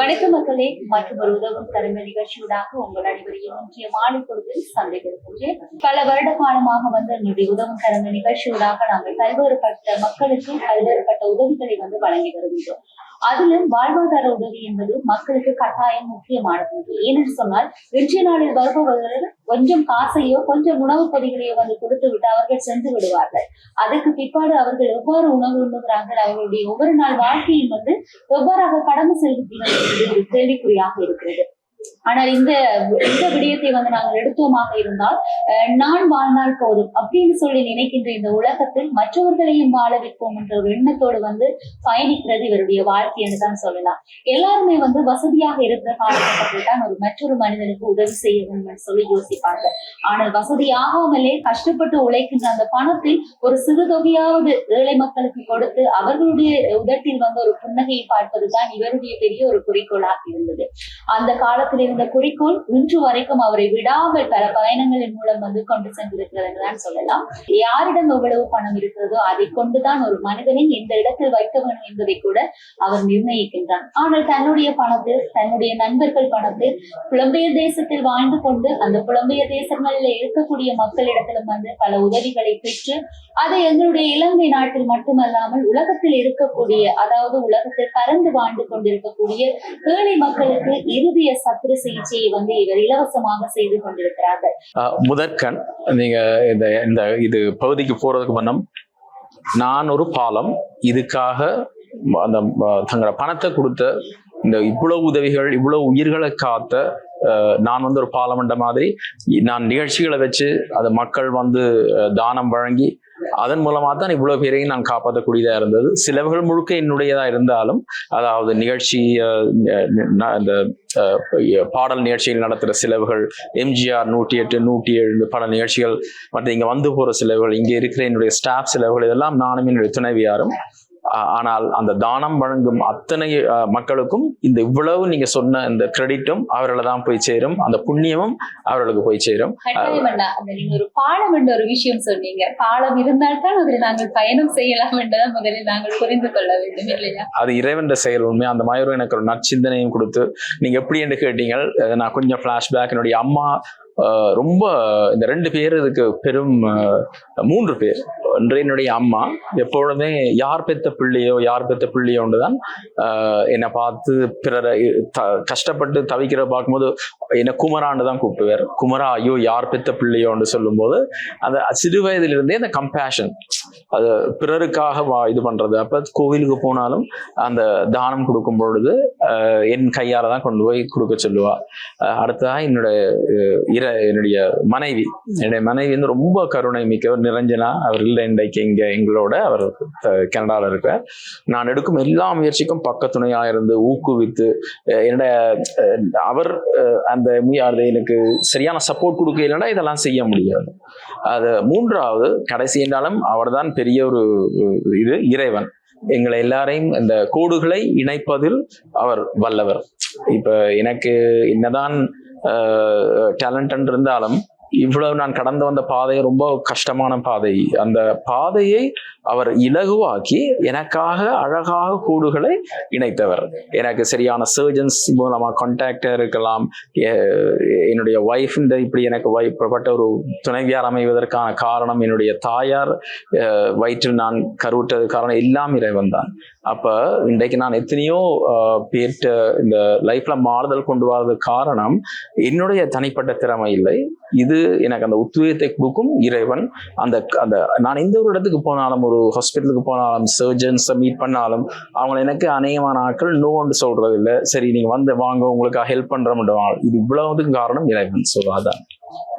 வணக்கம் மக்களே, மற்றும் ஒரு உதவும் தலைமை நிகழ்ச்சியூடாக உங்கள் அனைவரையும் முக்கிய மாலை பொழுதில் சந்திக்கின்றேன். பல வருட காலமாக என்னுடைய உதவும் தலைமை நிகழ்ச்சியூடாக நாங்கள் பல்வேறுபட்ட மக்களுக்கு பல்வேறுபட்ட உதவிகளை வழங்கி வருகின்றோம். அதிலும் வாழ்வாதார உதவி என்பது மக்களுக்கு கட்டாயம் முக்கியமானது. ஏனென்று சொன்னால் இன்றைய நாளில் வருபவர்கள் கொஞ்சம் காசையோ கொஞ்சம் உணவு பொதிகளையோ கொடுத்து விட்டு அவர்கள் சென்று விடுவார்கள். அதுக்கு பிற்பாடு அவர்கள் எவ்வாறு உணவு உண்ணுகிறார்கள், அவர்களுடைய ஒவ்வொரு நாள் வாழ்க்கையும் எவ்வாறாக கடந்து செல்கிறார்கள் என்பது ஒரு கேள்விக்குறியாக இருக்கிறது. ஆனால் இந்த விடயத்தை நாங்கள் எடுத்தோமாக இருந்தால் நான் வாழ்நாள் போதும் அப்படின்னு சொல்லி நினைக்கின்ற இந்த உலகத்தில் மற்றவர்களையும் வாழ வைப்போம் என்ற ஒரு எண்ணத்தோடு பயணிக்கிறது இவருடைய வாழ்க்கை என்று தான் சொல்லலாம். எல்லாருமே வசதியாக இருக்கிற காலகட்டத்தில் தான் மற்றொரு மனிதனுக்கு உதவி செய்ய வேண்டும் சொல்லி யோசிப்பாங்க. ஆனால் வசதியாகாமலே கஷ்டப்பட்டு உழைக்கின்ற அந்த பணத்தில் ஒரு சிறு தொகையாவது ஏழை மக்களுக்கு கொடுத்து அவர்களுடைய உதட்டில் ஒரு புன்னகையை பார்ப்பதுதான் இவருடைய பெரிய ஒரு குறிக்கோளாக இருந்தது. அந்த காலத்தில் இருந்த குறிக்கோள் இன்று வரைக்கும் அவரை விடாமல் பல பயணங்களின் மூலம் கொண்டு சென்றிருக்கிறது என்றுதான் சொல்லலாம். யாரிடம் எவ்வளவு பணம் இருக்கிறதோ அதை கொண்டுதான் ஒரு மனிதனை எந்த இடத்தில் வைக்க வேண்டும் என்பதை கூட அவர் நிர்ணயிக்கின்றார். ஆனால் தன்னுடைய பணத்தில், தன்னுடைய நண்பர்கள் பணத்தில் புலம்பெயர் தேசத்தில் வாழ்ந்து கொண்டு அந்த புலம்பெயர் தேசங்களில் இருக்கக்கூடிய மக்களிடத்திலும் பல உதவிகளை பெற்று அதை எங்களுடைய இலங்கை நாட்டில் மட்டுமல்லாமல் உலகத்தில் இருக்கக்கூடிய, அதாவது உலகத்தில் பறந்து வாழ்ந்து கொண்டிருக்கக்கூடிய ஏழை மக்களுக்கு இறுதிய சத்திர சிகிச்சையை இவர் இலவசமாக செய்து கொண்டிருக்கிறார்கள். முதற்கண் நீங்க இந்த இது பகுதிக்கு போறதுக்கு முன்னம் நான் ஒரு பாலம் இதுக்காக அந்த தங்களோட பணத்தை கொடுத்த இந்த இவ்வளவு உதவிகள், இவ்வளவு உயிர்களை காத்த நான் ஒரு பாலமண்ட மாதிரி நான் நிகழ்ச்சிகளை வச்சு அதை மக்கள் தானம் வழங்கி அதன் மூலமா தான் இவ்வளவு பேரையும் நான் காப்பாற்றக்கூடியதா இருந்தது. சிலவுகள் முழுக்க என்னுடையதா இருந்தாலும், அதாவது நிகழ்ச்சி இந்த பாடல் நிகழ்ச்சிகள் நடத்துகிற செலவுகள், எம்ஜிஆர் 108, 107 பல நிகழ்ச்சிகள், மற்ற இங்க போற செலவுகள், இங்க இருக்கிற என்னுடைய ஸ்டாஃப் செலவுகள், இதெல்லாம் நானும் என்னுடைய துணைவியாரும். ஆனால் அந்த தானம் வழங்கும் அத்தனை மக்களுக்கும் இந்த இவ்வளவு நீங்க சொன்ன இந்த கிரெடிட்டும் அவர்களை தான் போய் சேரும், அந்த புண்ணியமும் அவர்களுக்கு போய் சேரும். நீங்க ஒரு பாலம் என்ற ஒரு விஷயம் சொன்னீங்க. பாலம் இருந்தால்தான் அதில் நாங்கள் பயணம் செய்யலாம் என்றதான் முதலில் நாங்கள் புரிந்து கொள்ள வேண்டும் இல்லையா? அது இறைவன் செயல். உண்மையா அந்த மாதிரி எனக்கு ஒரு நற்சிந்தனையும் கொடுத்து, நீங்க எப்படி என்று கேட்டீங்க, நான் கொஞ்சம் பிளாஷ்பேக். என்னுடைய அம்மா ரொம்ப இந்த 2 பேர் இதுக்கு பெரும் 3 பேர். ஒன்று என்னுடைய அம்மா எப்பொழுதுமே யார் பெத்த பிள்ளையோண்டுதான் என்னை பார்த்து பிறரை கஷ்டப்பட்டு தவிக்கிற பார்க்கும்போது என்னை குமரான்னு தான் கூப்பிடுவார். குமரா, ஐயோ யார் பெத்த பிள்ளையோன்னு சொல்லும் போது அந்த சிறு வயதிலிருந்தே அந்த கம்பேஷன், அது பிறருக்காக இது பண்றது. அப்ப கோவிலுக்கு போனாலும் அந்த தானம் கொடுக்கும் பொழுது என் கையால தான் கொண்டு போய் கொடுக்க சொல்லுவா. அடுத்ததா என்னுடைய மனைவி ரொம்ப கருணை மிக்கவர், நிரஞ்சனா. அவர் இல்லை இன்றைக்கு இங்க எங்களோட, அவர் கனடால இருக்கிறார். நான் எடுக்கும் எல்லா முயற்சிக்கும் பக்கத்துணையா இருந்து ஊக்குவித்து அவர் அந்த எனக்கு சரியான சப்போர்ட் கொடுக்க இல்லைன்னா இதெல்லாம் செய்ய முடியாது. அது 3வது கடைசி என்றாலும் அவர் தான் பெரிய ஒரு இறைவன். எங்களை எல்லாரையும் இந்த கோடுகளை இணைப்பதில் அவர் வல்லவர். இப்ப எனக்கு என்னதான் டேலண்ட் இருந்தாலும் இவ்வளவு நான் கடந்து வந்த பாதை ரொம்ப கஷ்டமான பாதை. அந்த பாதையை அவர் இலகுவாக்கி எனக்காக அழகாக கூடுகளை இணைத்தவர். எனக்கு சரியான சர்ஜன்ஸ் மூலமா கான்டாக்டா இருக்கலாம். என்னுடைய ஒய்ஃப் இப்படி எனக்கு பட்ட ஒரு துணைவியார் அமைவதற்கான காரணம், என்னுடைய தாயார் வயிற்றில் நான் கருவுற்றது காரணம் எல்லாம் இறைவன் தான். அப்ப இன்றைக்கு நான் எத்தனையோ பேர்ட்ட இந்த லைஃப்ல மாறுதல் கொண்டு வர்றது காரணம் என்னுடைய தனிப்பட்ட திறமை இல்லை. இது எனக்கு அந்த உத்வேகத்தை கொடுக்கும் இறைவன். அந்த நான் எந்த ஒரு இடத்துக்கு போனாலும், ஒரு ஹாஸ்பிட்டலுக்கு போனாலும், சர்ஜன்ஸை மீட் பண்ணாலும், அவங்க எனக்கு அநேகமான ஆட்கள் நோன்னு சொல்றது இல்லை. சரி நீங்க வாங்க உங்களுக்கு ஹெல்ப் பண்றோம். இது இவ்வளவுக்கு காரணம் இறைவன். சொல்றாதான்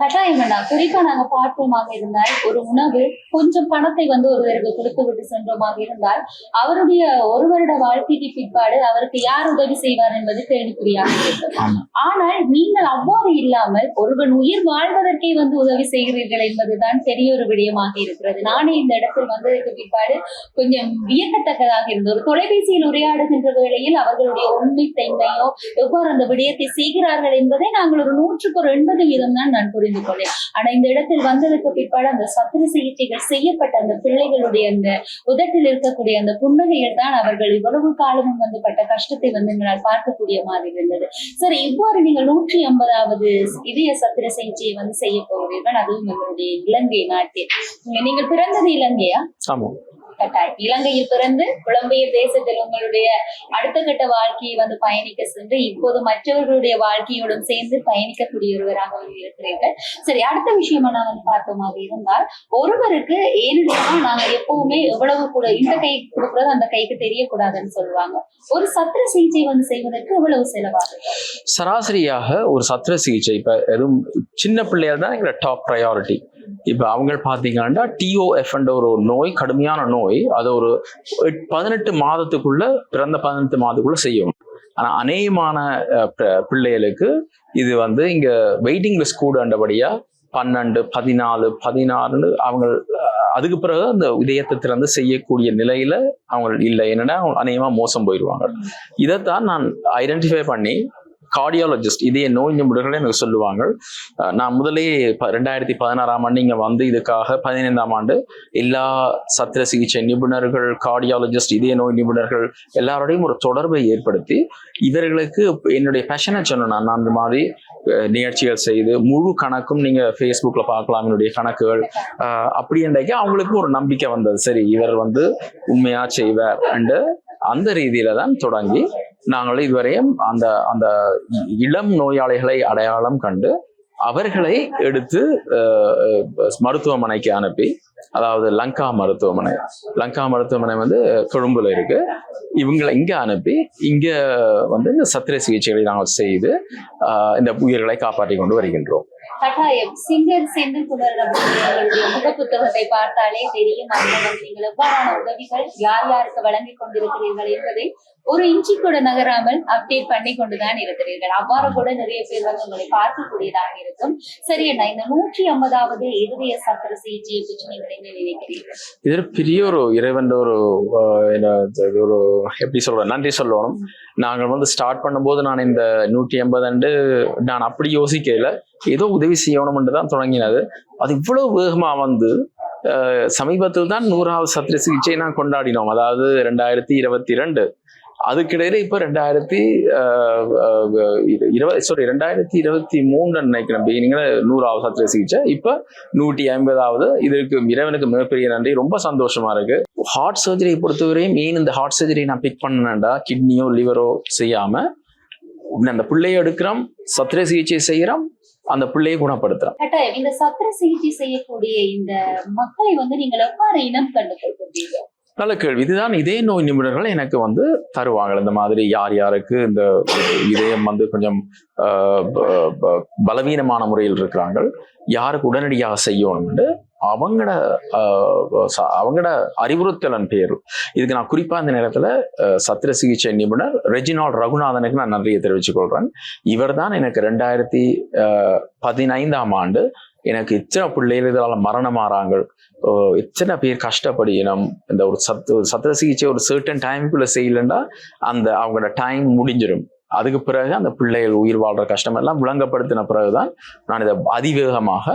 கட்டாயம். குறிப்பா நாங்க பார்த்தோமாக இருந்தால், ஒரு உணவு கொஞ்சம் பணத்தை ஒருவருக்கு கொடுத்து விட்டு சென்றோமாக இருந்தால் அவருடைய ஒரு வருட வாழ்க்கைக்கு பிற்பாடு அவருக்கு யார் உதவி செய்வார் என்பது கேள்விக்குறியாக இருக்கும். ஆனால் நீங்கள் அவ்வாறு இல்லாமல் ஒருவன் உயிர் வாழ்வதற்கே உதவி செய்கிறீர்கள் என்பதுதான் பெரிய ஒரு விடயமாக இருக்கிறது. நானே இந்த இடத்தில் வந்ததற்கு பிற்பாடு கொஞ்சம் வியக்கத்தக்கதாக இருந்தது. ஒரு தொலைபேசியில் உரையாடுகின்ற வேளையில் அவர்களுடைய உண்மை தன்மையோ எவ்வாறு அந்த விடயத்தை செய்கிறார்கள் என்பதை நாங்கள் ஒரு 100% தான் நான் புரிந்து புரிந்து கொண்டேன். ஆனா இந்த இடத்தில் வந்ததுக்கு பிற்பாடு அந்த சத்திர சிகிச்சைகள் செய்யப்பட்ட அந்த பிள்ளைகளுடைய அந்த உதட்டில் இருக்கக்கூடிய அந்த புன்னகையில் தான் அவர்கள் இவ்வளவு காலமும் வந்து பட்ட கஷ்டத்தை வந்து எங்களால் பார்க்கக்கூடிய மாதிரி இருந்தது. சரி, இவ்வாறு நீங்கள் 150வது இதய சத்திர சிகிச்சையை வந்து செய்ய போகிறீர்கள், அதுவும் எங்களுடைய இலங்கை நாட்டில். நீங்கள் பிறந்தது இலங்கையா? ஆமா. இலங்கையில் பிறந்து புலம்பெயர் தேசத்தில் உங்களுடைய அடுத்த கட்ட வாழ்க்கையை வந்து பயணிக்க சென்று இப்போது மற்றவர்களுடைய வாழ்க்கையோடும் சேர்ந்து பயணிக்கக்கூடிய ஒருவராக இருக்கிறீர்கள். சரி, அடுத்த விஷயமா நான் வந்து பார்த்தோமாக இருந்தால், ஒருவருக்கு ஏனென்றா நாங்க எப்பவுமே எவ்வளவு கூட இந்த கை கொடுக்குறது அந்த கைக்கு தெரியக்கூடாதுன்னு சொல்லுவாங்க. ஒரு சத்திர சிகிச்சை வந்து செய்வதற்கு எவ்வளவு செலவாகும்? சராசரியாக ஒரு சத்திர சிகிச்சை இப்ப எதுவும் சின்ன பிள்ளையார் தான் எங்களோட டாப் ப்ரையாரிட்டி. இப்ப அவங்க பாத்தீங்கன்னா TOF என்ற ஒரு நோய், கடுமையான நோய். அது ஒரு 18 மாதத்துக்குள்ள, பிறந்த 18 மாதத்துக்குள்ள செய்யும். ஆனா அநேகமான பிள்ளைகளுக்கு இது வந்து இங்க வெயிட்டிங் லிஸ்ட் கூடபடியா 12, 14, 16 அவங்க அதுக்கு பிறகு அந்த இதயத்தை திறந்து செய்யக்கூடிய நிலையில அவங்க இல்லை. என்னன்னா அநேகமா மோசம் போயிடுவாங்க. இதைத்தான் நான் ஐடென்டிஃபை பண்ணி கார்டியாலஜிஸ்ட், இதே நோய் நிபுணர்கள் எனக்கு சொல்லுவாங்க. நான் முதலே 2016ஆம் ஆண்டு இங்க வந்து இதுக்காக 15ஆம் ஆண்டு எல்லா சத்திர சிகிச்சை நிபுணர்கள், கார்டியாலஜிஸ்ட், இதய நோய் நிபுணர்கள் எல்லாரோடையும் ஒரு தொடர்பை ஏற்படுத்தி இவர்களுக்கு என்னுடைய பேஷனை சொன்னேன். நான் அந்த மாதிரி நிகழ்ச்சிகள் செய்து முழு கணக்கும் நீங்க Facebookல பார்க்கலாம் என்னுடைய கணக்குகள். அப்படி என்றைக்கு அவங்களுக்கு ஒரு நம்பிக்கை வந்தது, சரி இவர் வந்து உண்மையா செய்வார் அண்டு அந்த ரீதியில தான் தொடங்கி நாங்கள் இதுவரையும் அந்த அந்த இளம் நோயாளிகளை அடையாளம் கண்டு அவர்களை எடுத்து மருத்துவமனைக்கு அனுப்பி, அதாவது லங்கா மருத்துவமனை வந்து கொழும்புல இருக்கு, இவங்களை இங்க அனுப்பி இங்க வந்து இந்த சத்திர சிகிச்சைகளை நாங்கள் செய்து இந்த உயிர்களை காப்பாற்றி கொண்டு வருகின்றோம். கட்டாயம் சிங்கர் செந்தில்குமரன் அவர்களுடைய முக புத்தகத்தை பார்த்தாலே தெரியும் நீங்கள் எவ்வாறான உதவிகள் யார் யாருக்கு வழங்கி கொண்டிருக்கிறீர்கள் என்பதை ஒரு இன்ச்சி கூட நகராமல் அப்டேட் பண்ணி கொண்டுதான் இருக்கிறீர்கள். அவ்வாறு கூட நிறைய பேர் வந்து உங்களை பார்க்கக்கூடியதாக இருக்கும். சரி அண்ணா, இந்த 150வது இருதய சத்திர சிகிச்சையை பற்றி நீங்கள் என்ன நினைக்கிறீர்கள்? இது பெரிய ஒரு இறைவன் ஒரு எப்படி சொல்றேன், நன்றி சொல்லணும். நாங்கள் வந்து ஸ்டார்ட் பண்ணும்போது நான் இந்த 150 நான் அப்படி யோசிக்கல, ஏதோ உதவி செய்யணும்னு தான் தொடங்கினது. அது இவ்வளவு வேகமா வந்து சமீபத்தில் தான் 100வது சத்திர சிகிச்சை நான் கொண்டாடினோம். அதாவது 2022. அதுக்கிடையில இப்ப 2023 நினைக்கிறேன் பிகினிங்ல 100வது சத்திர சிகிச்சை, இப்ப 150வது. இதற்கு இறைவனுக்கு மிகப்பெரிய நன்றி, ரொம்ப சந்தோஷமா இருக்கு. ஹார்ட் சர்ஜரியை பொறுத்தவரையும் ஏன் இந்த ஹார்ட் சர்ஜரி நான் பிக் பண்ணேன்டா, கிட்னியோ லிவரோ செய்யாம அந்த பிள்ளைய எடுக்கிறோம், சத்திர சிகிச்சை செய்யறோம், அந்த பிள்ளையை குணப்படுத்துறோம். இந்த சத்திர சிகிச்சை செய்யக்கூடிய இந்த மக்களை வந்து நீங்கள் எவ்வாறு இனம் கண்டுபிடிக்கிறீங்க? நல்ல கேள்வி. இதுதான் இதே நோய் நிபுணர்கள் எனக்கு வந்து தருவாங்க. இந்த மாதிரி யார் யாருக்கு இந்த இதயம் வந்து கொஞ்சம் பலவீனமான முறையில் இருக்கிறாங்க, யாருக்கு உடனடியாக செய்யணும்னு அவங்களோட அறிவுறுத்தலன் பேர். இதுக்கு நான் குறிப்பா இந்த நேரத்துல சத்திர சிகிச்சை நிபுணர் ரெஜினால் ரகுநாதனுக்கு நான் நன்றியை தெரிவித்துக் கொள்றேன். இவர் தான் எனக்கு 2015ஆம் ஆண்டு எனக்கு இத்தனை பிள்ளைகள் இதனால மரணமாறாங்க, எத்தனை பேர் கஷ்டப்படினோம், இந்த ஒரு சத்திர சிகிச்சை ஒரு சர்டன் டைமுக்குள்ள செய்யலன்னா அந்த அவங்களோட டைம் முடிஞ்சிடும். அதுக்கு பிறகு அந்த பிள்ளைகள் உயிர் வாழ்ற கஷ்டம் எல்லாம் விளங்கப்படுத்தின பிறகுதான் நான் இதை அதிவேகமாக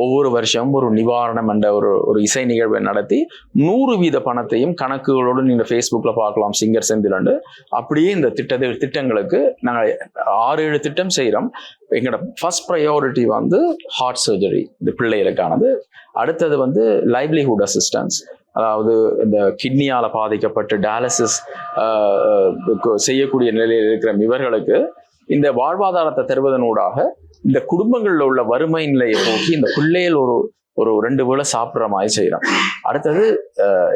ஒவ்வொரு வருஷமும் ஒரு நிவாரணம் என்ற ஒரு இசை நிகழ்வை நடத்தி 100% பணத்தையும் கணக்குகளோடு நீங்க Facebookல பார்க்கலாம், சிங்கர் செந்தில். அப்படியே இந்த திட்டங்களுக்கு நாங்கள் 6-7 திட்டம் செய்யறோம். எங்களோட ஃபர்ஸ்ட் ப்ரையாரிட்டி வந்து ஹார்ட் சர்ஜரி, இந்த பிள்ளைகளுக்கானது. அடுத்தது வந்து லைவ்லிஹுட் அசிஸ்டன்ஸ், அதாவது இந்த கிட்னியால பாதிக்கப்பட்டு டயாலிசிஸ் செய்யக்கூடிய நிலையில் இருக்கிற இவர்களுக்கு இந்த வாழ்வாதாரத்தை தருவதனூடாக இந்த குடும்பங்கள்ல உள்ள வறுமை நிலையை போக்கி இந்த பிள்ளைகள் ஒரு 2 வேளை சாப்பிட்ற மாதிரி செய்யறோம். அடுத்தது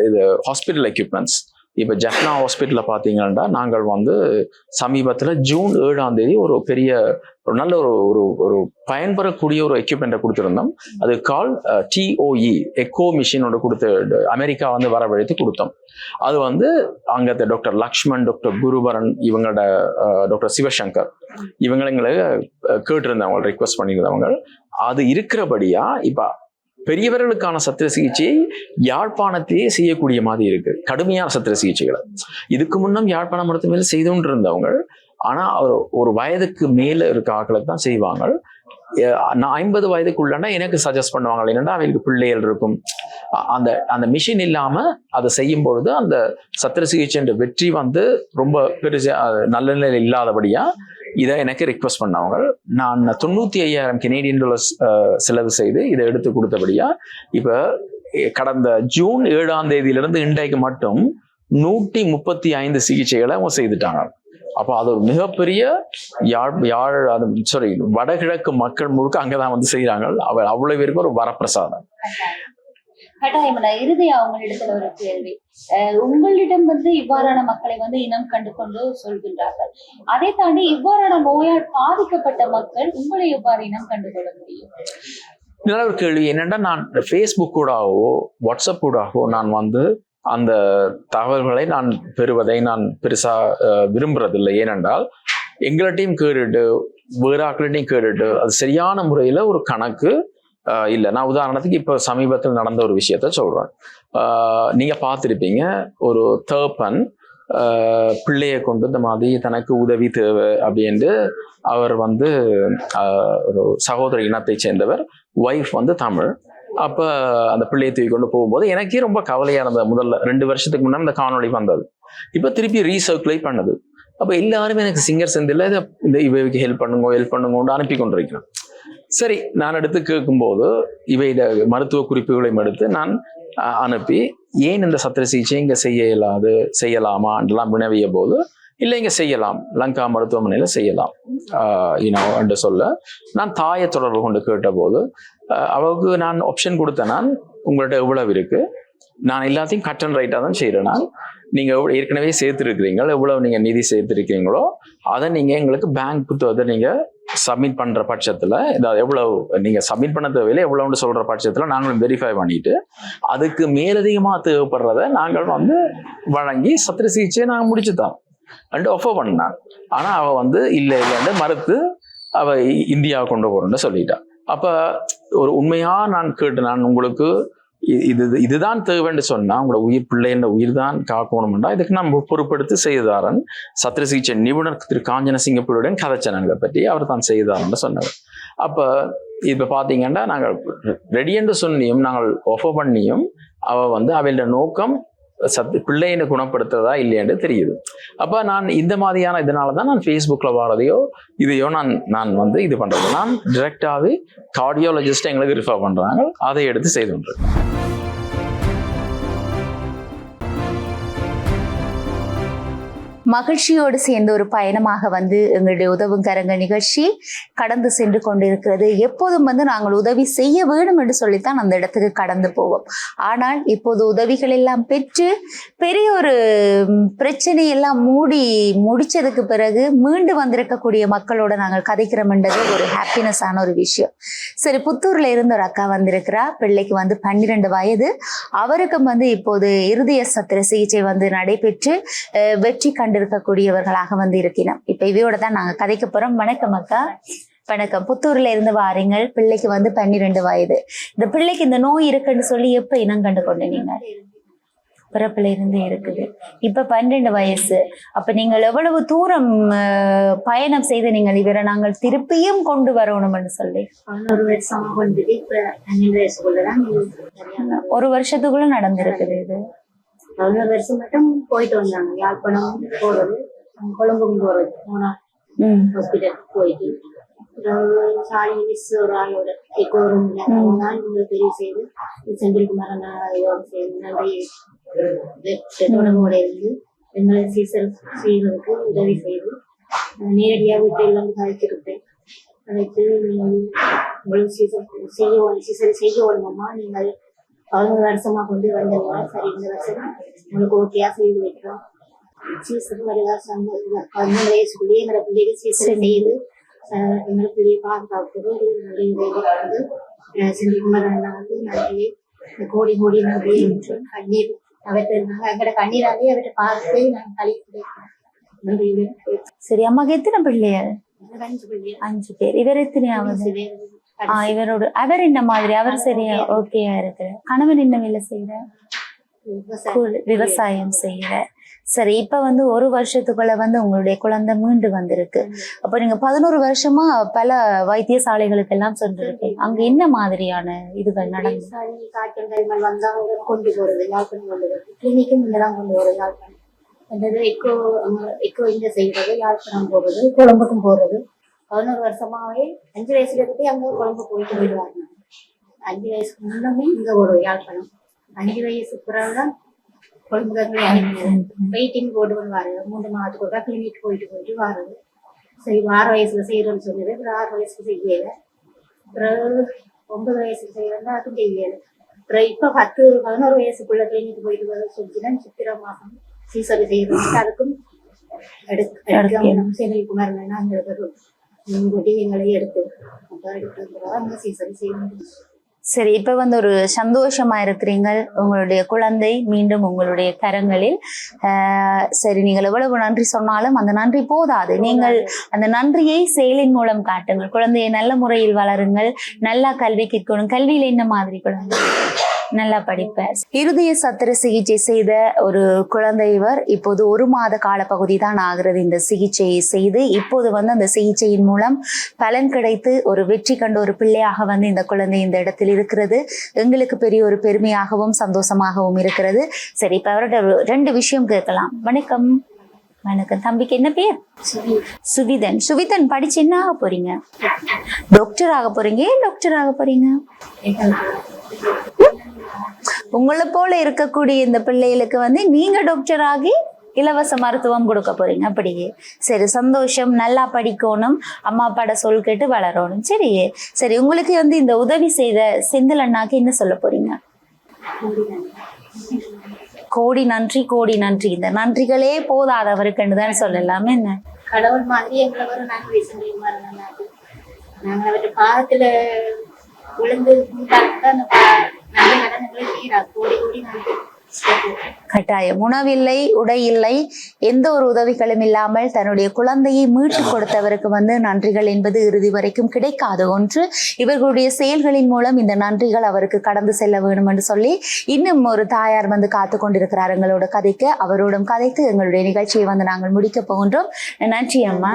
இது ஹாஸ்பிட்டல் எக்யூப்மெண்ட்ஸ். இப்ப ஜெஃப்னா ஹாஸ்பிட்டல்ல பாத்தீங்கன்னா நாங்கள் வந்து சமீபத்துல ஜூன் 7ஆம் தேதி ஒரு பெரிய ஒரு நல்ல ஒரு பயன்பெறக்கூடிய ஒரு எக்யூப்மெண்ட்டை கொடுத்துருந்தோம். அது கால் TOE எக்கோ மிஷின் ஒன்று கொடுத்து அமெரிக்கா வந்து வரவழைத்து கொடுத்தோம். அது வந்து அங்கத்த டாக்டர் லக்ஷ்மண், டாக்டர் குருபரன், இவங்களோட டாக்டர் சிவசங்கர் இவங்களை கேட்டிருந்தவங்க, ரிக்வெஸ்ட் பண்ணியிருந்தவங்க. அது இருக்கிறபடியா இப்ப பெரியவர்களுக்கான சத்திர சிகிச்சையை யாழ்ப்பாணத்தையே செய்யக்கூடிய மாதிரி இருக்கு, கடுமையான சத்திர சிகிச்சைகளை. இதுக்கு முன்னும் யாழ்ப்பாண மருத்துவமனையில் செய்து கொண்டு இருந்தவங்க, ஆனா ஒரு வயதுக்கு மேல இருக்க ஆட்களை தான் செய்வாங்க. நான் 50 வயதுக்குள்ளனா எனக்கு சஜஸ்ட் பண்ணுவாங்க என்னன்னா அவங்களுக்கு பிள்ளைகள் இருக்கும். அந்த அந்த மிஷின் இல்லாம அதை செய்யும் பொழுது அந்த சத்திர சிகிச்சை வெற்றி வந்து ரொம்ப பெருசா நல்ல நிலையில் இல்லாதபடியா இதை எனக்கு ரிக்வெஸ்ட் பண்ணவங்க. நான் 95,000 கெனேடியன் டாலர்ஸ் செலவு செய்து இதை எடுத்து கொடுத்தபடியா இப்ப கடந்த ஜூன் 7ஆம் தேதியிலிருந்து இன்றைக்கு மட்டும் 135 சிகிச்சைகளை அவங்க செய்துட்டாங்க. அப்போ அது ஒரு மிகப்பெரிய வடகிழக்கு மக்கள் முழுக்க அங்கதான் வந்து செய்யறாங்க. அவ்வளவு பேருக்கு ஒரு வரப்பிரசாதம். கட்டாயம். இறுதியா அவங்களிடத்துல ஒரு கேள்வி. உங்களிடம் வந்து இவ்வாறான மக்களை வந்து இனம் கண்டு கொண்டு சொல்கின்றார்கள். அதை தாண்டி இவ்வாறான நோயால் பாதிக்கப்பட்ட மக்கள் உங்களை எவ்வாறு இனம் கண்டு கொள்ள முடியும்? நல்ல ஒரு கேள்வி. என்னன்னா நான் ஃபேஸ்புக் கூடாவோ வாட்ஸ்அப் கூடாவோ நான் வந்து அந்த தகவல்களை நான் பெறுவதை நான் பெருசா விரும்புறதில்லை. ஏனென்றால் எங்கள்கிட்டையும் கேட்டுட்டு வேற ஆட்கள்கிட்டையும் கேட்டுட்டு அது சரியான முறையில ஒரு கணக்கு இல்லை. நான் உதாரணத்துக்கு இப்போ சமீபத்தில் நடந்த ஒரு விஷயத்த சொல்றேன். நீங்க பார்த்துருப்பீங்க, ஒரு தகப்பன் பிள்ளையை கொண்டு இந்த மாதிரி தனக்கு உதவி தேவை அப்படின்ட்டு அவர் வந்து ஒரு சகோதர இனத்தை சேர்ந்தவர், ஒய்ஃப் வந்து தமிழ். அப்ப அந்த பிள்ளையை தூக்கி கொண்டு போகும்போது எனக்கே ரொம்ப கவலையா இருந்தது. முதல்ல 2 வருஷத்துக்கு முன்னாடி இந்த காணொலி வந்தது, இப்ப திருப்பி ரீசர்க்குலேட் பண்ணுது. அப்ப எல்லாருமே எனக்கு சிங்கர் செந்தில் இந்த இவைக்கு ஹெல்ப் பண்ணுங்க அனுப்பி கொண்டிருக்கிறேன். சரி, நான் எடுத்து கேட்கும்போது இவையிட மருத்துவ குறிப்புகளையும் எடுத்து நான் அனுப்பி, ஏன் இந்த சத்திர சிகிச்சை இங்க செய்யலாமான்லாம் வினவிய போது, இல்லை இங்க செய்யலாம், லங்கா மருத்துவமனையில செய்யலாம் என்று சொல்ல நான் தாயை தொடர்பு கொண்டு கேட்ட போது அவருக்கு நான் ஆப்ஷன் கொடுத்தேன். நான் உங்கள்கிட்ட எவ்வளவு இருக்கு, நான் எல்லாத்தையும் கட் அண்ட் ரைட்டாக தான் செய்கிறேன். நான் நீங்கள் ஏற்கனவே சேர்த்துருக்கிறீங்க, எவ்வளவு நீங்கள் நிதி சேர்த்துருக்கீங்களோ அதை நீங்கள் எங்களுக்கு பேங்க் புத்தகத்தை நீங்கள் சப்மிட் பண்ணுற பட்சத்தில், இதாவது எவ்வளவு நீங்கள் சப்மிட் பண்ண தேவையில்லை, எவ்வளோன்னு சொல்கிற பட்சத்தில் நாங்களும் வெரிஃபை பண்ணிட்டு அதுக்கு மேலதிகமாக தேவைப்படுறத நாங்கள் வந்து வழங்கி சத்திர சிகிச்சையை நாங்கள் முடிச்சுத்தோம் அண்டு ஆஃபர் பண்ணான். ஆனால் அவள் வந்து இல்லைன்னு மறுத்து அவள் இந்தியாவை கொண்டு போகிறோன்னு சொல்லிட்டான். அப்போ ஒரு உண்மையா நான் கேட்டு, நான் உங்களுக்கு இதுதான் தேவைன்னு சொன்னா, உங்களோட பிள்ளைன்ற உயிர் தான் காக்கணும்னா இதுக்கு நான் பொறுப்படுத்தி செய்தாரன் சத்திர சிகிச்சை நிபுணர் திரு காஞ்சன சிங்கப்பூருடன் கதைச்சனங்களை பற்றி அவர் தான் செய்தாரன்னு சொன்னார். அப்ப இப்ப பாத்தீங்கன்னா நாங்கள் ரெடி என்று சொன்னியும் நாங்கள் ஆஃபர் பண்ணியும் அவ வந்து அவளோட நோக்கம் பிள்ளையை குணப்படுத்துறதா இல்லையான்னு தெரியுது. அப்ப நான் இந்த மாதிரியான இதனாலதான் நான் ஃபேஸ்புக்ல வரதையோ இதையோ நான் வந்து இது பண்றது. நான் டிரெக்டாவே கார்டியாலஜிஸ்ட் எங்களுக்கு ரிஃபர் பண்றாங்க, அதை எடுத்து செய்து கொண்டிருக்கேன். மகிழ்ச்சியோடு சேர்ந்த ஒரு பயணமாக வந்து எங்களுடைய உதவும் கரங்கள் நிகழ்ச்சி கடந்து சென்று கொண்டிருக்கிறது. எப்போதும் வந்து நாங்கள் உதவி செய்ய வேண்டும் என்று சொல்லித்தான் அந்த இடத்துக்கு கடந்து போவோம். ஆனால் இப்போது உதவிகள் எல்லாம் பெற்று பெரிய ஒரு பிரச்சனையெல்லாம் முடிச்சதுக்கு பிறகு மீண்டு வந்திருக்கக்கூடிய மக்களோட நாங்கள் கதைக்கிறோம் என்றது ஒரு ஹாப்பினஸ் ஆன ஒரு விஷயம். சரி, புத்தூர்ல இருந்து ஒரு அக்கா வந்திருக்கிறா. பிள்ளைக்கு வந்து 12 வயது. அவருக்கும் வந்து இப்போது இருதய சத்திர சிகிச்சை வந்து நடைபெற்று வெற்றி இருக்கக்கூடியவர்களாக வந்து இருக்கிறோம். இப்ப இவையோட தான் நாங்க கதைக்க போறோம். வணக்கம் அக்கா. வணக்கம். புத்தூர்ல இருந்து வாரீங்கள். பிள்ளைக்கு வந்து 12 வயது. இந்த பிள்ளைக்கு இந்த நோய் இருக்குன்னு சொல்லி எப்ப இனம் கண்டு கொண்டீங்க? பிறப்புல இருந்தே இருக்குது. இப்ப 12 வயசு. அப்ப நீங்கள் எவ்வளவு தூரம் பயணம் செய்து நீங்கள் இவரை நாங்கள் திருப்பியும் கொண்டு வரணும்னு சொல்லி? 11 வருஷமா கொண்டு இப்ப 12 வயசுக்குள்ளதான் ஒரு வருஷத்துக்குள்ள நடந்திருக்குது. இது 11 வருஷம் மட்டும் போயிட்டு வந்தாங்க. யாழ்ப்பாணம் போறது, கொழும்பும் போறது, போனா ஹாஸ்பிட்டலுக்கு போயிட்டு சாலி மிஸ் ஒரு ஆளோட எக்கோரும் தெரிவு செய்து செந்தில்குமார் இதோடு சேர்ந்து நன்றி தொடர்போட இருந்து எங்களை சீசல் செய்வதற்கு உதவி செய்து நேரடியாக வீட்டில் வந்து கழிச்சிருப்பேன். கழித்து உங்களுக்கு சீசல் செய்ய வேணுமா, நீங்கள் 11 வருஷமா கொண்டு வந்தீங்க, சரி இந்த வருஷம் உங்களுக்கு ஓகேயா செய்து வைக்கிறோம். சீசன் வருதா 11 வயசுக்குள்ளேயே எங்களை பிள்ளைகள் சீசன் செய்து எங்களை பிள்ளையை பாதுகாப்பு ஒரு வந்து செந்தில்குமார் அண்ணா வந்து நன்றி கோடி கோடி நன்றி. கண்ணீர் அவற்றை எங்களோட கண்ணீராலே அவற்றை பார்த்து நாங்கள் கழிக்கிறோம். நன்றி. சரி, அம்மாக்கு எத்தனை பிள்ளைய? 5 பிள்ளைகள். 5 பேர். இவர் எத்தனையாவது? இவரோட அவர் என்ன மாதிரி? அவர் சரியா ஓகேயா இருக்கிற? கணவன் என்ன வேலை செய்யற? விவசாயம் செய்யற. சரி, இப்ப வந்து ஒரு வருஷத்துக்குள்ள வந்து உங்களுடைய குழந்தை மீண்டு வந்திருக்கு. அப்ப நீங்க 11 வருஷமா பல வைத்தியசாலைகளுக்கு எல்லாம் சென்றிருக்கீங்க. அங்க என்ன மாதிரியான இதுகள் நடந்து? காய்ச்சல் கைமல் வந்தா அவங்க கொண்டு போறது, யாழ்ப்பாணம் கொண்டு போறது, கிளினிக்கும் இங்கதான் கொண்டு போறது. யாழ்ப்பாணம் அந்த எக்கோ இங்க செய்யறது, யாழ்ப்பாணம் போறது, கொழம்புக்கும் போறது. 11 வருஷமாவே 5 வயசுல இருந்து அங்க கொழம்பு போயிட்டு போயிடுவாங்க. 5 வயசுக்கு முன்னமே இங்க போடுவோம் யாழ்ப்பாணம். 5 வயசுக்கு பிறகுதான் கொழம்புகளை வெயிட்டிங் போட்டு வாரு. 3 மாதத்துக்கு ஒரு கிளினிக் போயிட்டு வாருது. சரி, 6 வயசுல செய்யறோம்னு சொன்னது. அப்புறம் 6 வயசுக்கு செய்யல. அப்புறம் 9 வயசுக்கு செய்யறதா அதுவும் செய்யல. அப்புறம் இப்ப 11 வயசுக்குள்ள கிளினிக் போயிட்டு வர சொல்லிச்சுன்னா சித்திரை மாசம் சீசரி செய்யறது. அதுக்கும் எடுக்க செல்விக்குமார் வேணா எங்களுக்கு முன்கூட்டி எங்களை எடுத்து அங்க சீசரி செய்ய முடியும். சரி, இப்ப வந்து ஒரு சந்தோஷமா இருக்கிறீங்க. உங்களுடைய குழந்தை மீண்டும் உங்களுடைய கரங்களில். சரி, நீங்கள் எவ்வளவு நன்றி சொன்னாலும் அந்த நன்றி போதாது. நீங்கள் அந்த நன்றியை செயலின் மூலம் காட்டுங்கள். குழந்தையை நல்ல முறையில் வளருங்கள். நல்லா கல்வி கேட்கணும். கல்வியில என்ன மாதிரி குழந்தை நல்லா படிப்பேன். இருதய சத்திர சிகிச்சை செய்த ஒரு குழந்தை இவர். இப்போது 1 மாத கால பகுதி தான் ஆகிறது இந்த சிகிச்சையை செய்து. இப்போது வந்து அந்த சிகிச்சையின் மூலம் பலன் கிடைத்து ஒரு வெற்றி கண்ட ஒரு பிள்ளையாக வந்து இந்த குழந்தை இந்த இடத்தில் இருக்கிறது. எங்களுக்கு பெரிய ஒரு பெருமையாகவும் சந்தோஷமாகவும் இருக்கிறது. சரி, இப்ப அவரோட 2 விஷயம் கேட்கலாம். வணக்கம். வணக்கம். தம்பிக்கு என்ன பேர்? சுவிதன். சுவிதன் படிச்சு என்ன ஆக போறீங்க? டாக்டர் ஆக போறீங்க? டாக்டர் ஆக போறீங்க? உங்களை போல இருக்கக்கூடிய இந்த பிள்ளைகளுக்கு வந்து நீங்க டாக்டர் ஆகி இலவச மருத்துவம் கொடுக்க போறீங்க. அப்படியே சரி, சந்தோஷம். நல்லா படிக்கணும், அம்மா அப்பாட சொல் கேட்டு வளரணும். சரி சரி, உங்களுக்கு வந்து இந்த உதவி செய்த செந்தில் அண்ணாக்கு என்ன சொல்ல போறீங்க? கோடி நன்றி, கோடி நன்றி. இந்த நன்றிகளே போதாதவருக்குன்னு தான் சொல்லலாமே. என்ன கடவுள் மாதிரி எங்களை ஒரு நன்றி செஞ்சுமா. நாங்கள் அவற்றை பாதத்துல விழுந்து அந்த நல்ல நடனங்களை செய்யறா. கோடி கோடி நன்றி. கட்டாயம். உணவில்லை, உடை இல்லை, எந்த ஒரு உதவிகளும் இல்லாமல் தன்னுடைய குழந்தையை மீட்டு கொடுத்தவருக்கு வந்து நன்றிகள் என்பது இறுதி வரைக்கும் கிடைக்காத ஒன்று. இவர்களுடைய செயல்களின் மூலம் இந்த நன்றிகள் அவருக்கு கடந்து செல்ல வேண்டும் என்று சொல்லி இன்னும் ஒரு தாயார் வந்து காத்து கொண்டிருக்கிறார் எங்களோட கதைக்கு. அவரோடும் கதைத்து எங்களுடைய நிகழ்ச்சியை வந்து நாங்கள் முடிக்க போகின்றோம். நன்றி அம்மா.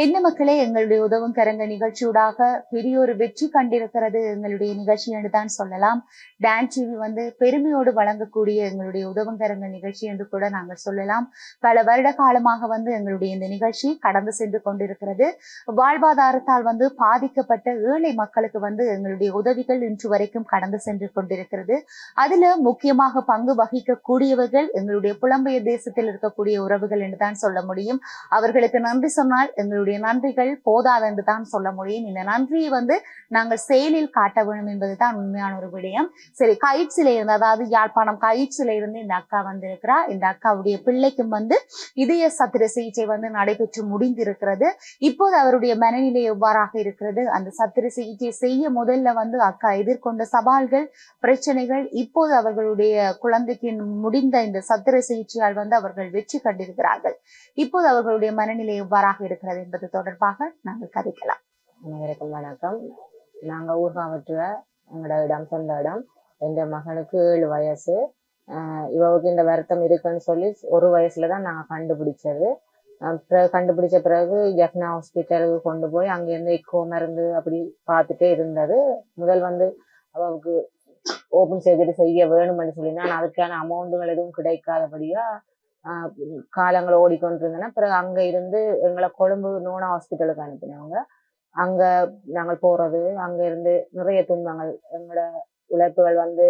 என்ன மக்களே, எங்களுடைய உதவும் கரங்க நிகழ்ச்சியூடாக பெரிய ஒரு வெற்றி கண்டிருக்கிறது எங்களுடைய நிகழ்ச்சி என்று தான் சொல்லலாம். டான் டிவி வந்து பெருமையோடு வழங்கக்கூடிய எங்களுடைய உதவும் கரங்க நிகழ்ச்சி என்று கூட நாங்கள் சொல்லலாம். பல வருட காலமாக வந்து எங்களுடைய இந்த நிகழ்ச்சி கடந்து சென்று கொண்டிருக்கிறது. வாழ்வாதாரத்தால் வந்து பாதிக்கப்பட்ட ஏழை மக்களுக்கு வந்து எங்களுடைய உதவிகள் இன்று வரைக்கும் கடந்து சென்று கொண்டிருக்கிறது. அதுல முக்கியமாக பங்கு வகிக்க கூடியவர்கள் எங்களுடைய புலம்பெயர் தேசத்தில் இருக்கக்கூடிய உறவுகள் என்று தான் சொல்ல முடியும். அவர்களுக்கு நன்றி சொன்னால் எங்களுடைய நன்றிகள் போதாது என்று தான் சொல்ல முடியும். இந்த நன்றியை வந்து நாங்கள் செயலில் காட்ட வேண்டும் என்பதுதான் உண்மையான ஒரு விடயம். சரி, கைட்ஸ்ல இருந்து, அதாவது யாழ்ப்பாணம் கைட்ஸ்ல இருந்து இந்த அக்கா வந்திருக்கிறா. இந்த அக்காவுடைய பிள்ளைக்கும் வந்து இதய சத்திர சிகிச்சை வந்து நடைபெற்று முடிந்திருக்கிறது. இப்போது அவருடைய மனநிலை எவ்வாறாக இருக்கிறது, அந்த சத்திர சிகிச்சை செய்ய முதல்ல வந்து அக்கா எதிர்கொண்ட சவால்கள், பிரச்சனைகள், இப்போது அவர்களுடைய குழந்தைக்கு முடிந்த இந்த சத்திர சிகிச்சையால் வந்து அவர்கள் வெற்றி கண்டிருக்கிறார்கள். இப்போது அவர்களுடைய மனநிலை எவ்வாறாக இருக்கிறது என்பது தொடர்பாக நாங்கள் கதைக்கலாம். அனைவருக்கும் வணக்கம். நாங்கள் ஊர்காவற்ற எங்களோட இடம், சொந்த இடம். என் மகனுக்கு 7 வயசு. இவருக்கு இந்த வருத்தம் இருக்குன்னு சொல்லி 1 வயசுலதான் நாங்கள் கண்டுபிடிச்சது. கண்டுபிடிச்ச பிறகு ஜெஃப்னா ஹாஸ்பிட்டலுக்கு கொண்டு போய் அங்கேருந்து எக்கோ மருந்து அப்படி பார்த்துட்டே இருந்தது. முதல் வந்து அவருக்கு ஓப்பன் சர்ஜரி செய்ய வேணும்னு சொல்லினா அதுக்கான அமௌண்ட்டுகள் எதுவும் கிடைக்காதபடியா காலங்கள் ஓடிக்கொண்டிருந்தன. பிறகு அங்க இருந்து எங்களை கொழும்பு நோனா ஹாஸ்பிட்டலுக்கு அனுப்பினவங்க. அங்க நாங்கள் போறது, அங்க இருந்து நிறைய துன்பங்கள், எங்களோட உழைப்புகள் வந்து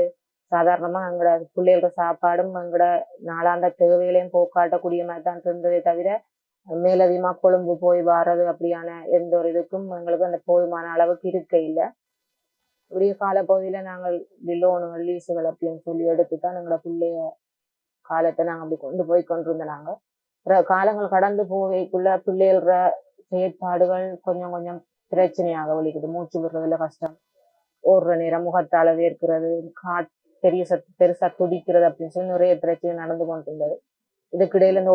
சாதாரணமா எங்களோட பிள்ளைகளோட சாப்பாடும் எங்களோட நாளாந்த தேவைகளையும் போக்காட்டக்கூடிய மாதிரி தான் இருந்ததே தவிர மேலதிகமா கொழும்பு போய் வாரது அப்படியான எந்த ஒரு இதுக்கும் எங்களுக்கு அந்த போதுமான அளவுக்கு இருக்க இல்லை. இப்படிய காலப்பகுதியில நாங்கள் லோனுகள், லீஸுகள் அப்படின்னு சொல்லி எடுத்துதான் எங்களோட பிள்ளைய காலத்தை நாங்கள் அப்படி கொண்டு போய் கொண்டிருந்தோம். நாங்கள் காலங்கள் கடந்து போவைக்குள்ள பிள்ளைகள செயற்பாடுகள் கொஞ்சம் கொஞ்சம் பிரச்சனையாக ஒழிக்குது. மூச்சு விடுறதுல கஷ்டம், ஓடுற நேரம் முகத்தால வேர்க்கிறது, பெருசா துடிக்கிறது அப்படின்னு சொல்லி நிறைய பிரச்சனை நடந்து கொண்டிருந்தது. இதுக்கிடையில இந்த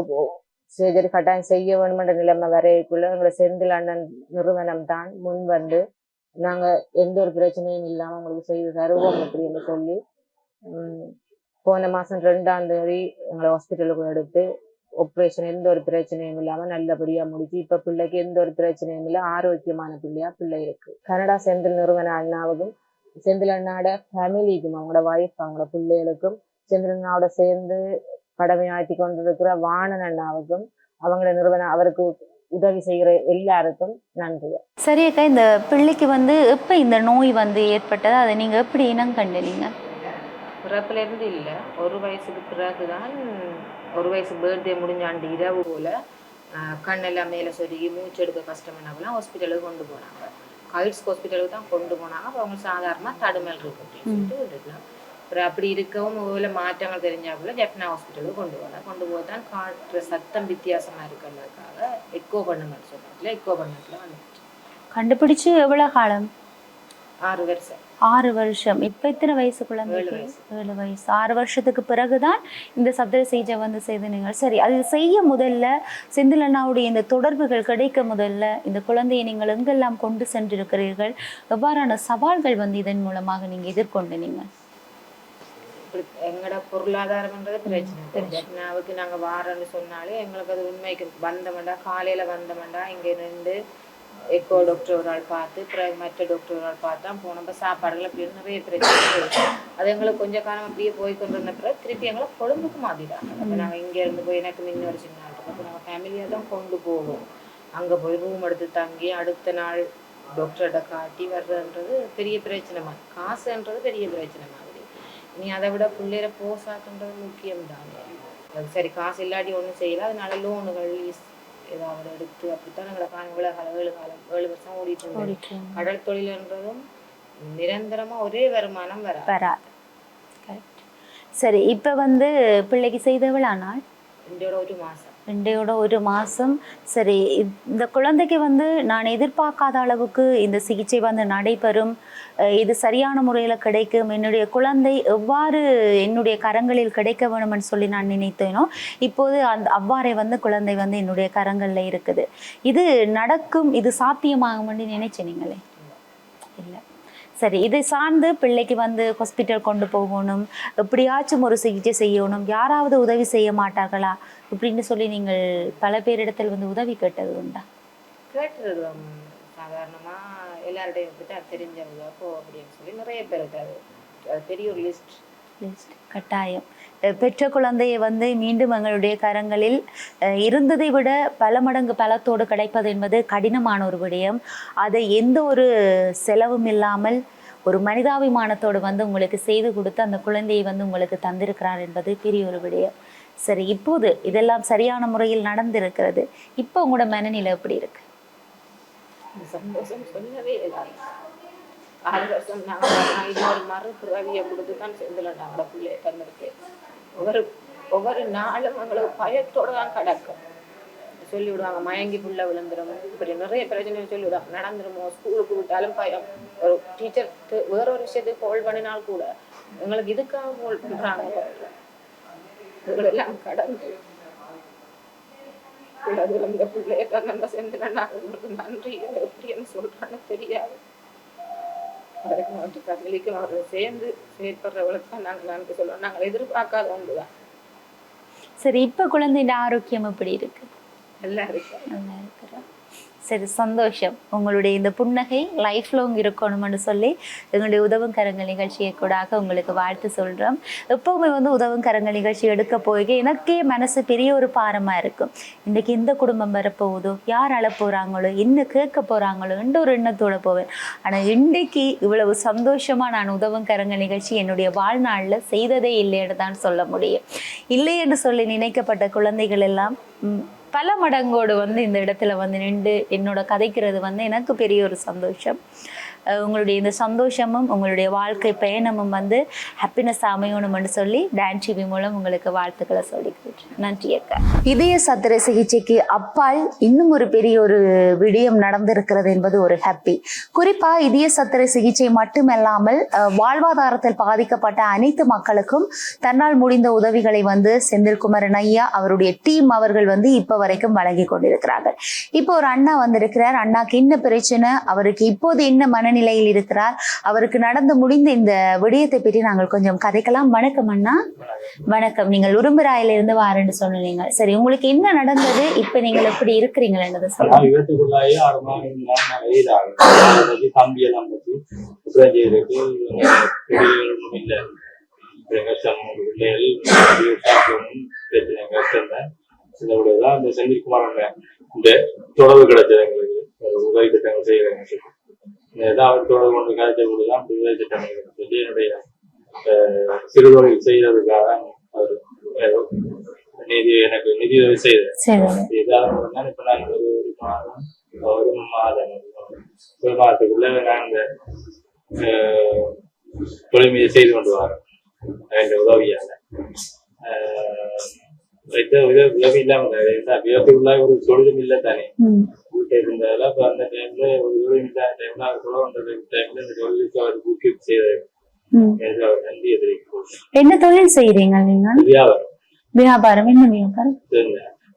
சர்ஜரி கட்டாயம் செய்ய வேணுமென்ற நிலைமை வரைக்குள்ள எங்களை செந்தில் அண்ணன் நிறுவனம் தான் முன் வந்து நாங்க எந்த ஒரு பிரச்சனையும் இல்லாம உங்களுக்கு செய்து தருவோம் அப்படின்னு சொல்லி போன மாசம் 2ஆம் தேதி எங்களை ஹாஸ்பிட்டலுக்கு எடுத்து ஆப்ரேஷன் எந்த ஒரு பிரச்சனையும் இல்லாம நல்லபடியா முடிச்சு இப்ப பிள்ளைக்கு எந்த ஒரு பிரச்சனையும் இல்லை, ஆரோக்கியமான பிள்ளை இருக்கு. கனடா செந்தில் நிறுவன அண்ணாவுக்கும் செந்தில் அண்ணாவோட ஃபேமிலிக்கும் அவங்களோட வைஃப் அவங்களோட பிள்ளைகளுக்கும் செந்தில் அண்ணாவோட சேர்ந்து கடமையாற்றி கொண்டிருக்கிற வாணன் அண்ணாவுக்கும் அவங்களோட நிறுவனம் அவருக்கு உதவி செய்கிற எல்லாருக்கும் நன்றி. சரி அக்கா, இந்த பிள்ளைக்கு வந்து எப்ப இந்த நோய் வந்து ஏற்பட்டது, அதை நீங்க எப்படி இனம் கண்டீங்க? பிறப்புல இருந்து இல்லை, 1 வயசுக்கு பிறகுதான், 1 வயசு பர்த்டே முடிஞ்சாண்டு இரவு போல கண்ணெல்லாம் மேலே சொருகி மூச்சு எடுக்க கஷ்டம்னாங்களாம் ஹாஸ்பிட்டலுக்கு கொண்டு போனாங்க. கைட்ஸ் ஹாஸ்பிட்டலுக்கு தான் கொண்டு போனாங்க. அப்போ அவங்க சாதாரணமாக தடுமல் இருக்கு அப்படின்னு சொல்லிட்டு விட்டுக்கலாம். அப்புறம் அப்படி இருக்கவும் ஒவ்வொரு மாற்றங்கள் தெரிஞ்சாப்புல ஜெஃப்னா ஹாஸ்பிட்டலுக்கு கொண்டு போனேன். கொண்டு போய் தான் காட்டுற சத்தம் வித்தியாசமா இருக்கிறதுக்காக எக்கோ பண்ணுங்கன்னு சொன்னாங்க. எக்கோ பண்ணத்துல வந்துச்சு. கண்டுபிடிச்சு எவ்வளவு காலம்? 6 வருஷம். 6 வருஷம். இப்ப எத்தனை வயசு குழந்தை? 7 வயசு. 6 வருஷத்துக்கு பிறகுதான் இந்த சத்திர சிகிச்சை வந்து செய்து நீங்கள். சரி, அது செய்ய முதல்ல செந்தில் அண்ணாவுடைய இந்த தொடர்புகள் கிடைக்க முதல்ல இந்த குழந்தையை நீங்கள் எங்கெல்லாம் கொண்டு சென்றிருக்கிறீர்கள், எவ்வாறான சவால்கள் வந்து இதன் மூலமாக நீங்க எதிர்கொண்டு நீங்க? எங்களோட பொருளாதாரம்ன்றது பிரச்சனை. ஜெஃப்னாவுக்கு நாங்க வாரன்னு சொன்னாலே எங்களுக்கு அது உண்மைக்கு வந்தமெண்டா காலையில வந்தமெண்டா இங்க இருந்து எக்கோ டாக்டர் ஒரு ஆள் பார்த்து பிறகு மற்ற டாக்டர் ஒரு ஆள் பார்த்தா போனப்போ சாப்பாடுகள் அப்படி நிறைய பிரச்சனை. அது எங்களுக்கு கொஞ்சம் காலம் அப்படியே போய் கொண்டு வந்த பிறகு திருப்பி எங்களை கொழும்புக்கு மாத்திட்டாங்க. அப்போ நாங்கள் இங்கே இருந்து போய் எனக்கு இன்னொரு சின்ன நாள் இருக்கும். அப்போ நாங்கள் ஃபேமிலியாக தான் கொண்டு போவோம். அங்கே போய் ரூம் எடுத்து தங்கி அடுத்த நாள் டாக்டர்கிட்ட காட்டி வர்றதுன்றது பெரிய பிரச்சனை மாதிரி, காசுன்றது பெரிய பிரச்சனை மாதிரி. நீ அதை விட பிள்ளையில போசாக்குன்றது முக்கியம் தானே. அது சரி, காசு இல்லாட்டி ஒன்றும் செய்யலை. அதனால லோனுகள் ஏதாவது எடுத்து அப்படித்தான் எங்களை இவ்வளோ காலம் 7 வருஷம் ஓடிட்டு இருந்தோம். கடல் தொழில்ன்றதும் நிரந்தரமா ஒரே வருமானம் வராது. சரி, இப்ப வந்து பிள்ளைக்கு செய்தவளா நாள்? 2 மாசம். சரி, இந்த குழந்தைக்கு வந்து நான் எதிர்பார்க்காத அளவுக்கு இந்த சிகிச்சை வந்து நடைபெறும், இது சரியான முறையில கிடைக்கும், என்னுடைய குழந்தை எவ்வாறு என்னுடைய கரங்களில் கிடைக்க வேணும்னு சொல்லி நான் நினைத்தேனோ இப்போது அவ்வாறே வந்து குழந்தை வந்து என்னுடைய கரங்கள்ல இருக்குது. இது நடக்கும், இது சாத்தியமாகும்னு நினைச்சீங்களே? இல்லை. சரி, இதை சார்ந்து பிள்ளைக்கு வந்து ஹாஸ்பிட்டல் கொண்டு போகணும், எப்படியாச்சும் ஒரு சிகிச்சை செய்யணும், யாராவது உதவி செய்ய மாட்டார்களா அப்படின்னு சொல்லி நீங்கள் பல பேரிடத்தில் வந்து உதவி கேட்டது உண்டா? கேட்டுருவோம். சாதாரணமா எல்லாருடையும் தெரிஞ்சவங்க போ அப்படின்னு சொல்லி நிறைய பேர் அது பெரிய ஒரு லிஸ்ட் கட்டாயம். பெற்ற குழந்தையை வந்து மீண்டும் எங்களுடைய கரங்களில் இருந்ததை விட பல மடங்கு பலத்தோடு கிடைப்பது என்பது கடினமான ஒரு விடயம். அதை எந்த ஒரு செலவும் இல்லாமல் ஒரு மனிதாபிமானத்தோடு வந்து உங்களுக்கு செய்து கொடுத்து அந்த குழந்தையை வந்து உங்களுக்கு தந்திருக்கிறார் என்பது பெரிய ஒரு விடயம். சரி, இப்போது இதெல்லாம் சரியான முறையில் நடந்திருக்கிறது. இப்போ உங்களோட மனநிலை எப்படி இருக்கு? சந்தோஷம் சொல்லவே இல்லை. 6 வருஷம் நாங்கள் இன்னொரு மறுபிறவியை கொடுத்து தான் செந்தில் நாங்களோட பிள்ளைய தந்திருக்கு. ஒவ்வொரு நாளும் எங்களுக்கு பயத்தோடு தான் கிடக்கும். சொல்லிவிடுவாங்க மயங்கி புள்ள விழுந்துடும், இப்படி நிறைய பிரச்சனை சொல்லிவிடுவாங்க. நடந்துருமோ, ஸ்கூலுக்கு விட்டாலும் பயம். ஒரு டீச்சர் வேற ஒரு விஷயத்துக்கு கால் பண்ணினால் கூட எங்களுக்கு இதுக்காக கால் பண்றாங்க. எல்லாம் கடந்து இந்த பிள்ளைய தந்த செந்தில் நாங்களுக்கு நன்றி எப்படின்னு சொல்றான்னு தெரியாது. ஃபேமிலிக்கும் அவரை சேர்ந்து செயற்படுறவங்களுக்கு தான் நாங்கள் நன்றி சொல்லுவோம். நாங்கள் எதிர்பார்க்காத ஒன்றுதான். சரி, இப்ப குழந்தையோட ஆரோக்கியம் எப்படி இருக்கு? நல்லா இருக்கு. நல்லா இருக்கிறோம். சரி, சந்தோஷம். உங்களுடைய இந்த புன்னகை லைஃப் லாங் இருக்கணும்னு சொல்லி எங்களுடைய உதவும் கரங்கள் நிகழ்ச்சியை கூடாக உங்களுக்கு வாழ்த்து சொல்கிறோம். எப்போவுமே வந்து உதவும் கரங்கள் நிகழ்ச்சி எடுக்க போய் எனக்கே மனசு பெரிய ஒரு பாரமாக இருக்கும். இன்றைக்கி இந்த குடும்பம் வரப்போகுதோ, யார் அழ போகிறாங்களோ, என்ன கேட்க போகிறாங்களோ என்ற ஒரு எண்ணத்தோடு போவேன். ஆனால் இன்றைக்கு இவ்வளவு சந்தோஷமாக நான் உதவும் கரங்கள் நிகழ்ச்சி என்னுடைய வாழ்நாளில் செய்ததே இல்லைன்னு தான் சொல்ல முடியும். இல்லை என்று சொல்லி நினைக்கப்பட்ட குழந்தைகள் எல்லாம் பல மடங்கோடு வந்து இந்த இடத்துல வந்து நின்று என்னோட கதைக்கிறது வந்து எனக்கு பெரிய ஒரு சந்தோஷம். உங்களுடைய இந்த சந்தோஷமும் உங்களுடைய வாழ்க்கை பயணமும் வந்து ஹாப்பினஸ் அமையணும்னு சொல்லி டான்ஸ் டிவி மூலம் உங்களுக்கு வாழ்த்துக்களை சொல்லிக்கிறேன். நன்றி அக்கா. இதய சத்திர சிகிச்சைக்கு அப்பால் இன்னும் ஒரு பெரிய ஒரு விடயம் நடந்திருக்கிறது என்பது ஒரு ஹாப்பி. குறிப்பா இதய சத்திர சிகிச்சை மட்டுமல்லாமல் வாழ்வாதாரத்தில் பாதிக்கப்பட்ட அனைத்து மக்களுக்கும் தன்னால் முடிந்த உதவிகளை வந்து செந்தில்குமரன் ஐயா அவருடைய டீம் அவர்கள் வந்து இப்ப வரைக்கும் வழங்கி கொண்டிருக்கிறார்கள். இப்போ ஒரு அண்ணா வந்திருக்கிறார். அண்ணாக்கு என்ன பிரச்சனை, அவருக்கு இப்போது என்ன மனநிலை நிலையில் இருக்கிறார். அவருக்கு நடந்து முடிந்த இந்த விடயத்தை பற்றி நாங்கள் கொஞ்சம் கதைக்கலாம். வணக்கம் அண்ணா. வணக்கம். நீங்கள் உரும்புராயிலிருந்து வாரேன்னு சொன்னீங்க. சரி, உங்களுக்கு என்ன நடந்தது, இப்ப நீங்கள் எப்படி இருக்கிறீங்கன்றதை சொல்லுங்க. விபத்துக்குள்ளாகி 6 மாதம் தம்பி எல்லாம் பற்றி இல்லை கஷ்டம் பிள்ளைகள் பிரச்சனை கஷ்டம் தான். இதோடதான் இந்த செந்தில்குமார் இந்த தொடர்பு கிடைச்சது எங்களுக்கு உதவி திட்டங்கள் செய்யறாங்க. அவர் தொடர்பு கொண்டு கிடைச்சதான் உதவி திட்டங்கள் சொல்லி என்னுடைய சிறுதொழில் செய்யறதுக்காக அவர் எனக்கு நிதியுதவி செய்தேன். இப்ப நான் ஒரு மாதத்துக்குள்ள நான் இந்த தொழில் செய்து கொண்டு வரேன் உதவியால. உதவி இல்லாம விபத்துக்குள்ள ஒரு தொழிலும் இல்லை தானே வீட்டை இருந்ததால இப்ப அந்த டைம்ல ஒரு தொழில் இல்லாத டைம்ல அவர் சொல்ல டைம்ல இந்த தொழிலுக்கு அவர் ஊக்குவிப்பு செய்தார். அவர் நன்றி எதிர்ப்பு. என்ன தொழில் செய்யறீங்க நீங்க? வியாபாரம். வியாபாரம் என்ன வியாபாரம்?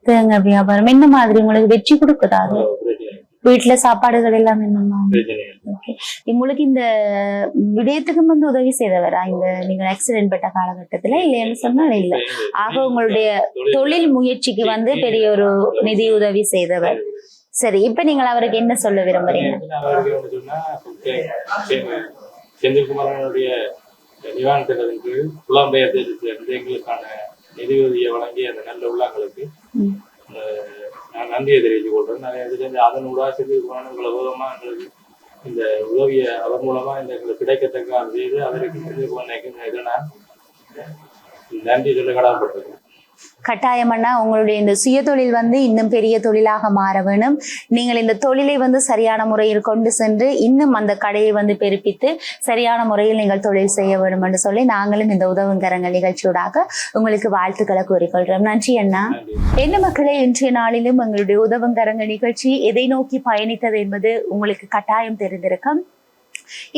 தேங்காய் வியாபாரம். என்ன மாதிரி உங்களுக்கு வெற்றி கொடுக்குதாது? வீட்டுல சாப்பாடுகள் எல்லாம் என்னமா? உங்களுக்கு இந்த விடயத்துக்கு வந்து உதவி செய்தவரா இந்த நீங்க ஆக்சிடென்ட் பட்ட காலகட்டத்துல இல்லைன்னு சொன்னால் இல்ல, ஆக உங்களுடைய தொழில் முயற்சிக்கு வந்து பெரிய ஒரு நிதி உதவி செய்தவர். சரி, இப்ப நீங்கள் அவருக்கு என்ன சொல்ல விரும்புறீங்க? செந்தில்குமாரனுடைய நிவாரணத்திற்கு புலம்பெயர் தேசத்திலிருந்து எங்களுக்கான நிதி உதவியை வழங்கிய அந்த நல்ல உள்ளங்களுக்கு நான் நன்றியை தெரிவித்துக் கொள்றேன். நான் அதன் உடாசத்துக்கு விதமா எங்களுக்கு இந்த உதவியை அவர் மூலமா இந்த எங்களுக்கு கிடைக்கத்தக்க செய்து அவருக்கு நான் நன்றி சொல்ல கடமைப்பட்டிருக்கேன். கட்டாயமன்னா உங்களுடைய இந்த சுய தொழில் வந்து இன்னும் பெரிய தொழிலாக மாற வேணும். நீங்கள் இந்த தொழிலை வந்து சரியான முறையில் கொண்டு சென்று இன்னும் அந்த கடையை வந்து பெருப்பித்து சரியான முறையில் நீங்கள் தொழில் செய்ய வேண்டும் என்று சொல்லி நாங்களும் இந்த உதவுங்கரங்கள் நிகழ்ச்சியோடாக உங்களுக்கு வாழ்த்துக்களை கூறிக்கொள்றோம். நன்றி அண்ணா. என்ன மக்களே, இன்றைய நாளிலும் எங்களுடைய உதவுங்கரங்கள் நிகழ்ச்சி எதை நோக்கி பயணித்தது என்பது உங்களுக்கு கட்டாயம் தெரிந்திருக்கும்.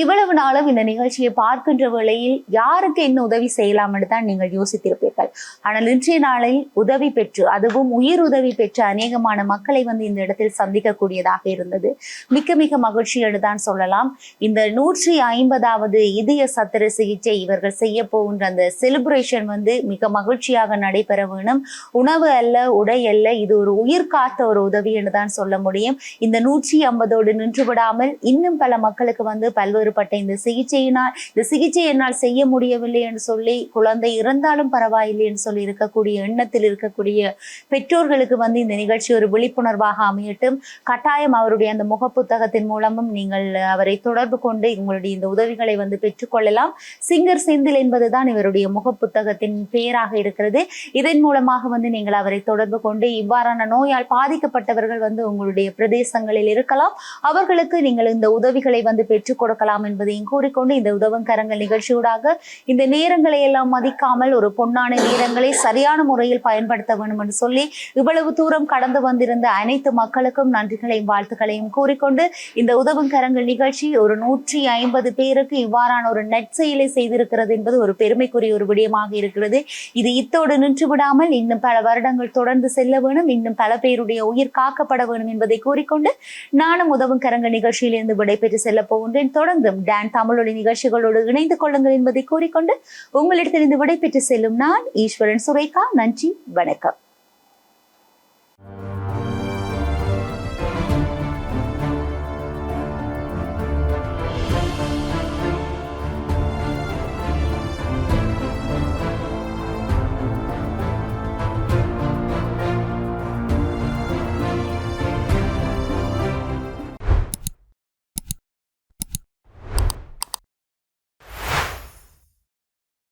இவ்வளவு நாளும் இந்த நிகழ்ச்சியை பார்க்கின்ற வேளையில் யாருக்கு என்ன உதவி செய்யலாம் என்று தான் நீங்கள் யோசித்திருப்பீர்கள். ஆனால் இன்றைய நாளில் உதவி பெற்று, அதுவும் உயிர் உதவி பெற்ற அநேகமான மக்களை வந்து இந்த இடத்தில் சந்திக்கக்கூடியதாக இருந்தது. மிக மிக மகிழ்ச்சி என்று தான் சொல்லலாம். இந்த 150வது இதய சத்திர சிகிச்சை இவர்கள் செய்ய போகின்ற அந்த செலிப்ரேஷன் வந்து மிக மகிழ்ச்சியாக நடைபெற வேணும். உணவு அல்ல, உடை அல்ல, இது ஒரு உயிர் காத்த ஒரு உதவி என்று தான் சொல்ல முடியும். இந்த 150ஓடு நின்று விடாமல் இன்னும் பல மக்களுக்கு வந்து பல்வேறுபட்ட இந்த சிகிச்சை என்னால் செய்ய முடியவில்லை என்று சொல்லி, குழந்தை இறந்தாலும் பரவாயில்லை என்று சொல்லி இருக்கக்கூடிய எண்ணத்தில் இருக்கக்கூடிய பெற்றோர்களுக்கு வந்து இந்த நிகழ்ச்சி ஒரு விழிப்புணர்வாக அமையட்டும். கட்டாயம் அவருடைய அந்த முகப்புத்தகத்தின் மூலமும் நீங்கள் அவரை தொடர்பு கொண்டு உங்களுடைய இந்த உதவிகளை வந்து பெற்றுக்கொள்ளலாம். சிங்கர் செந்தில் என்பதுதான் இவருடைய முகப்புத்தகத்தின் பெயராக இருக்கிறது. இதன் மூலமாக வந்து நீங்கள் அவரை தொடர்பு கொண்டு இவ்வாறான நோயால் பாதிக்கப்பட்டவர்கள் வந்து உங்களுடைய பிரதேசங்களில் இருக்கலாம், அவர்களுக்கு நீங்கள் இந்த உதவிகளை வந்து பெற்றுக் கொடுக்கலாம் என்பதையும் கூறிக்கொண்டு இந்த உதவுங்கரங்கள் நிகழ்ச்சியூடாக இந்த நேரங்களை எல்லாம் மதிக்காமல் ஒரு பொன்னான நேரங்களை சரியான முறையில் பயன்படுத்த வேண்டும் என்று சொல்லி இவ்வளவு தூரம் கடந்து வந்திருந்த அனைத்து மக்களுக்கும் நன்றிகளையும் வாழ்த்துக்களையும் கூறிக்கொண்டு இந்த உதவுங்கரங்கள் நிகழ்ச்சி ஒரு 150 பேருக்கு இவ்வாறான ஒரு நற்செயலை செய்திருக்கிறது என்பது ஒரு பெருமைக்குரிய ஒரு விடயமாக இருக்கிறது. இது இத்தோடு நின்று விடாமல் இன்னும் பல வருடங்கள் தொடர்ந்து செல்ல வேணும், இன்னும் பல பேருடைய உயிர் காக்கப்பட வேண்டும் என்பதை கூறிக்கொண்டு நானும் உதவுங்கரங்கள் நிகழ்ச்சியிலிருந்து விடைபெற்று செல்ல போகின்றேன். தொடர்ந்தும் டான் தமிழொலி நிகழ்ச்சிகளோடு இணைந்து கொள்ளுங்கள் என்பதை கூறிக்கொண்டு உங்களிடத்திலிருந்து விடைபெற்று செல்லும் நான் ஈஸ்வரன் சுரேகா. நன்றி, வணக்கம்.